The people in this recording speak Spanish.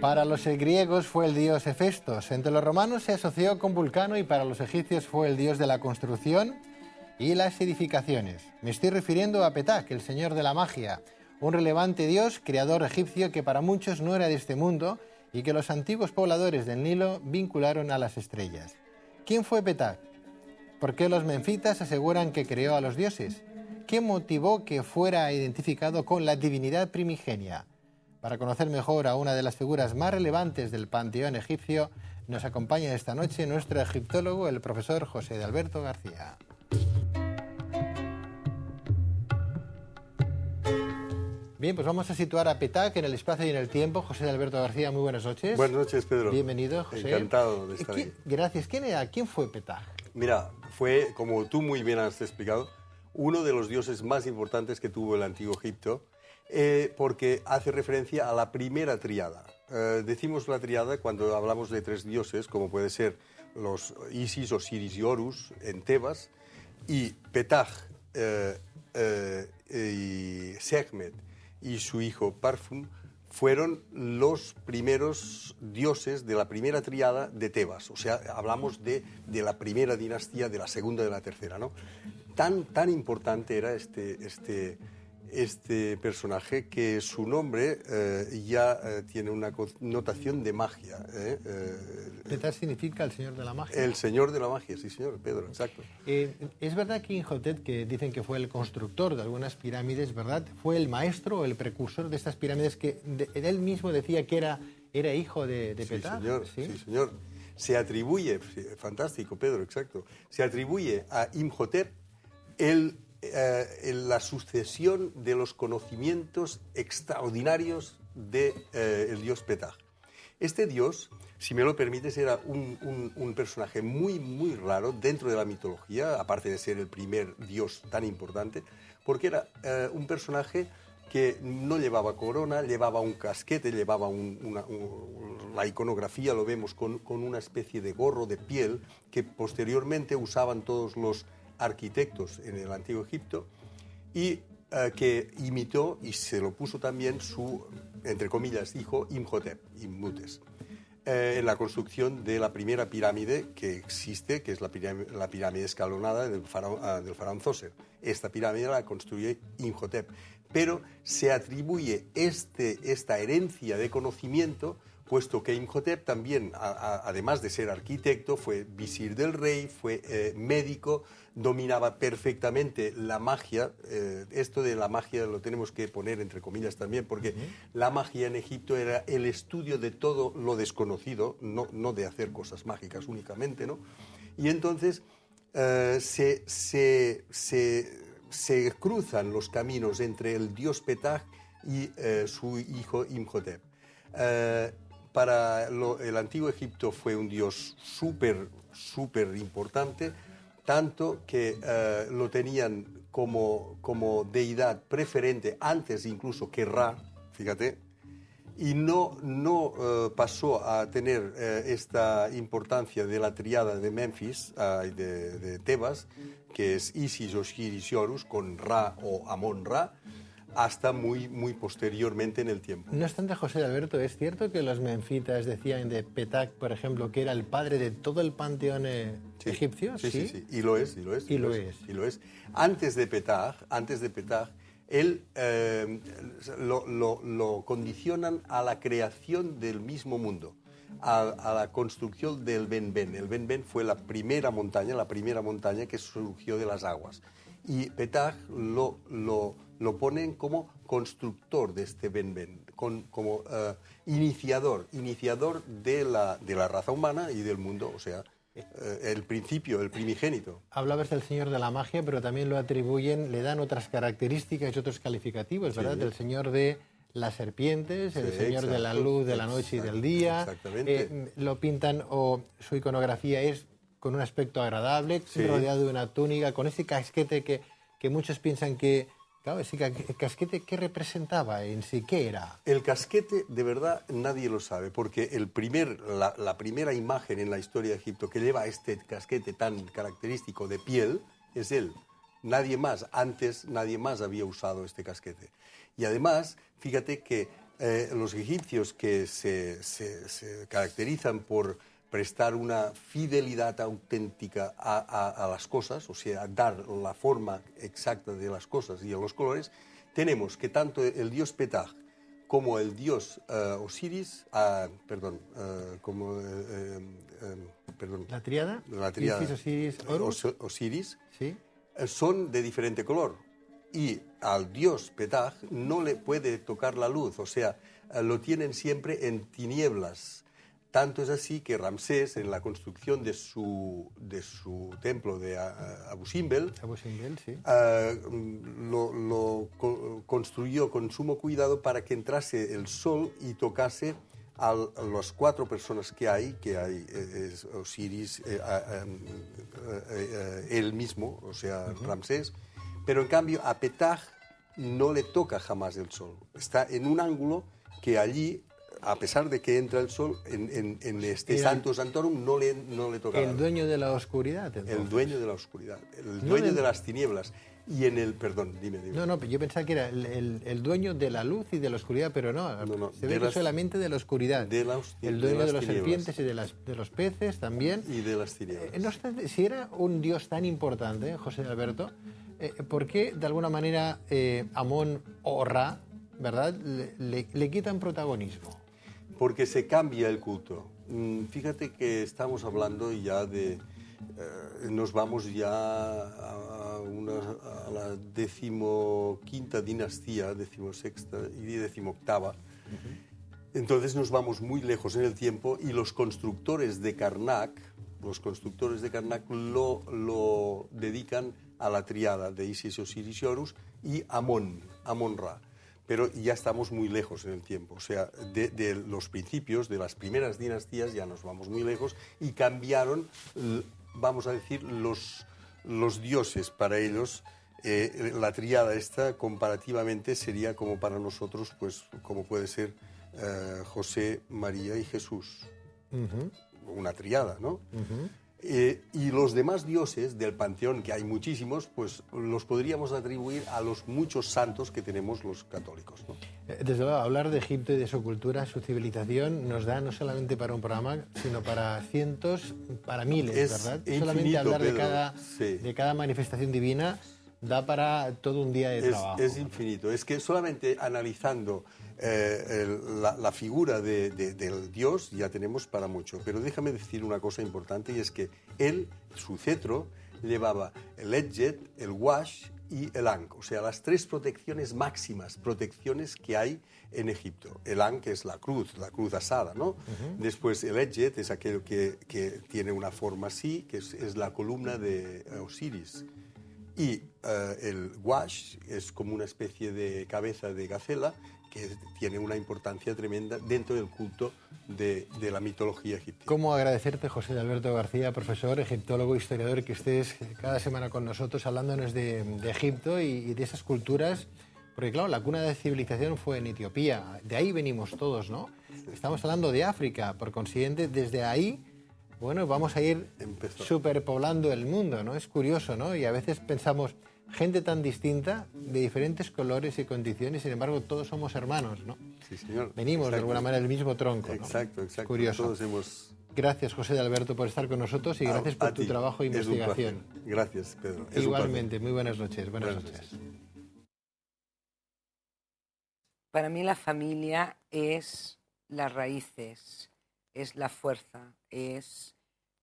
Para los griegos fue el dios Hefestos, entre los romanos se asoció con Vulcano y para los egipcios fue el dios de la construcción y las edificaciones. Me estoy refiriendo a Petak, el señor de la magia, un relevante dios, creador egipcio que para muchos no era de este mundo y que los antiguos pobladores del Nilo vincularon a las estrellas. ¿Quién fue Petak? ¿Por qué los menfitas aseguran que creó a los dioses? ¿Qué motivó que fuera identificado con la divinidad primigenia? Para conocer mejor a una de las figuras más relevantes del panteón egipcio, nos acompaña esta noche nuestro egiptólogo, el profesor José de Alberto García. Bien, pues vamos a situar a Petak en el espacio y en el tiempo. José de Alberto García, muy buenas noches. Buenas noches, Pedro. Bienvenido, José. Encantado de estar ahí. Gracias. ¿Quién fue Petak? Mira, fue, como tú muy bien has explicado, uno de los dioses más importantes que tuvo el Antiguo Egipto, porque hace referencia a la primera tríada. Decimos la tríada cuando hablamos de tres dioses, como puede ser los Isis, Osiris y Horus en Tebas, y Petach, y Sekhmet y su hijo Parfum fueron los primeros dioses de la primera tríada de Tebas. O sea, hablamos de la primera dinastía, de la segunda y de la tercera, ¿no? Tan importante era este personaje que su nombre tiene una connotación de magia. Petak significa el señor de la magia. El señor de la magia, sí, señor, Pedro, exacto. Es verdad que Imhotep, que dicen que fue el constructor de algunas pirámides, ¿verdad? Fue el maestro o el precursor de estas pirámides que él mismo decía que era hijo de Petak. Sí, señor. Se atribuye, fantástico, Pedro, exacto. Se atribuye a Imhotep la sucesión de los conocimientos extraordinarios del dios Petak. Este dios, si me lo permites, era un personaje muy, muy raro dentro de la mitología, aparte de ser el primer dios tan importante, porque era un personaje que no llevaba corona, llevaba un casquete, llevaba la iconografía lo vemos con una especie de gorro de piel que posteriormente usaban todos los arquitectos en el Antiguo Egipto y que imitó y se lo puso también su, entre comillas, hijo Imhotep, Imhutes, en la construcción de la primera pirámide que existe, que es la pirámide escalonada del faraón Zoser. Esta pirámide la construye Imhotep, pero se atribuye esta herencia de conocimiento, puesto que Imhotep también, además de ser arquitecto, fue visir del rey, fue médico, dominaba perfectamente la magia. Esto de la magia lo tenemos que poner entre comillas también, porque la magia en Egipto era el estudio de todo lo desconocido, no de hacer cosas mágicas únicamente, ¿no? Y entonces se cruzan los caminos entre el dios Petak y su hijo Imhotep. Para el Antiguo Egipto fue un dios súper importante, tanto que lo tenían como deidad preferente antes incluso que Ra, fíjate, y no pasó a tener esta importancia de la tríada de Memphis, de Tebas, que es Isis, Osiris y Horus, con Ra o Amón-Ra, hasta muy posteriormente en el tiempo. No obstante, José de Alberto, ¿es cierto que los menfitas decían de Petak, por ejemplo, que era el padre de todo el panteón egipcio? Sí. Y lo es. Antes de Petak, él lo condicionan a la creación del mismo mundo, a la construcción del Ben-Ben. El Ben-Ben fue la primera montaña que surgió de las aguas. Y Petak lo ponen como constructor de este Ben-Ben, como iniciador de la raza humana y del mundo, o sea, el principio, el primigénito. Hablabas del señor de la magia, pero también lo atribuyen, le dan otras características y otros calificativos, ¿verdad? Sí. Del señor de las serpientes, el señor de la luz, de la noche y del día. Exactamente. Lo pintan, o su iconografía es con un aspecto agradable, rodeado de una túnica, con ese casquete que muchos piensan que... Claro, ese casquete, ¿qué representaba en sí? ¿Qué era? El casquete, de verdad, nadie lo sabe, porque la primera imagen en la historia de Egipto que lleva este casquete tan característico de piel es él. Nadie más había usado este casquete. Y además, fíjate que Los egipcios que se caracterizan por prestar una fidelidad auténtica a las cosas, o sea, dar la forma exacta de las cosas y a los colores, tenemos que tanto el dios Petach como el dios Osiris, ¿La tríada? la tríada Isis, Osiris, Horus. Osiris, Sí. son de diferente color. Y al dios Petach no le puede tocar la luz, o sea, lo tienen siempre en tinieblas. Tanto es así que Ramsés, en la construcción de su templo de Abu Simbel, Sí. lo construyó con sumo cuidado para que entrase el sol y tocase a las 4 personas que hay es Osiris, él mismo, o sea, Ramsés, pero en cambio a Petach no le toca jamás el sol. Está en un ángulo que allí, a pesar de que entra el sol, en este Santo Santorum no le toca. El dueño de la oscuridad. Entonces. El dueño de la oscuridad, el dueño de las tinieblas. Y en el, perdón, dime. No, yo pensaba que era el dueño de la luz y de la oscuridad, pero no, se ve que solamente de la oscuridad. El dueño de las serpientes y de los peces también. Y de las tinieblas. No obstante, si era un dios tan importante, José Alberto, ¿por qué de alguna manera Amón o Ra, ¿verdad?, le quitan protagonismo? Porque se cambia el culto. Fíjate que estamos hablando ya de... nos vamos ya a la 15ª dinastía, 16ª y 18ª. Entonces nos vamos muy lejos en el tiempo y los constructores de Karnak lo dedican a la triada de Isis, Osiris y Horus y Amón-Ra. Pero ya estamos muy lejos en el tiempo. O sea, de los principios, de las primeras dinastías, ya nos vamos muy lejos y cambiaron, vamos a decir, los dioses para ellos. La tríada esta, comparativamente, sería como para nosotros, pues, como puede ser José, María y Jesús. Una tríada, ¿no? Y los demás dioses del panteón, que hay muchísimos, pues los podríamos atribuir a los muchos santos que tenemos los católicos, ¿no? Desde luego, hablar de Egipto y de su cultura, su civilización, nos da no solamente para un programa, sino para cientos, para miles, ¿verdad? Infinito, solamente hablar Pedro, de cada manifestación divina da para todo un día de trabajo. Es infinito. Es que solamente analizando la figura del dios ya tenemos para mucho. Pero déjame decir una cosa importante, y es que él, su cetro, llevaba el Edjet, el Wash y el Ankh, o sea, las 3 protecciones máximas, protecciones que hay en Egipto. El Ankh es la cruz asada, ¿no? Después el Edjet es aquello que tiene una forma así, que es la columna de Osiris. Y el Wash es como una especie de cabeza de gacela que tiene una importancia tremenda dentro del culto de la mitología egipcia. ¿Cómo agradecerte, José Alberto García, profesor, egiptólogo, historiador, que estés cada semana con nosotros hablándonos de Egipto y de esas culturas? Porque claro, la cuna de civilización fue en Etiopía, de ahí venimos todos, ¿no? Estamos hablando de África, por consiguiente, desde ahí, bueno, vamos a ir superpoblando el mundo, ¿no? Es curioso, ¿no? Y a veces pensamos, gente tan distinta, de diferentes colores y condiciones, sin embargo, todos somos hermanos, ¿no? Sí, señor. Venimos, de alguna manera, del mismo tronco, ¿no? Exacto. Curioso. Todos hemos... Gracias, José Alberto, por estar con nosotros y gracias por tu trabajo e investigación. Gracias, Pedro. Igualmente, muy buenas noches. Buenas noches. Para mí la familia es las raíces, es la fuerza, es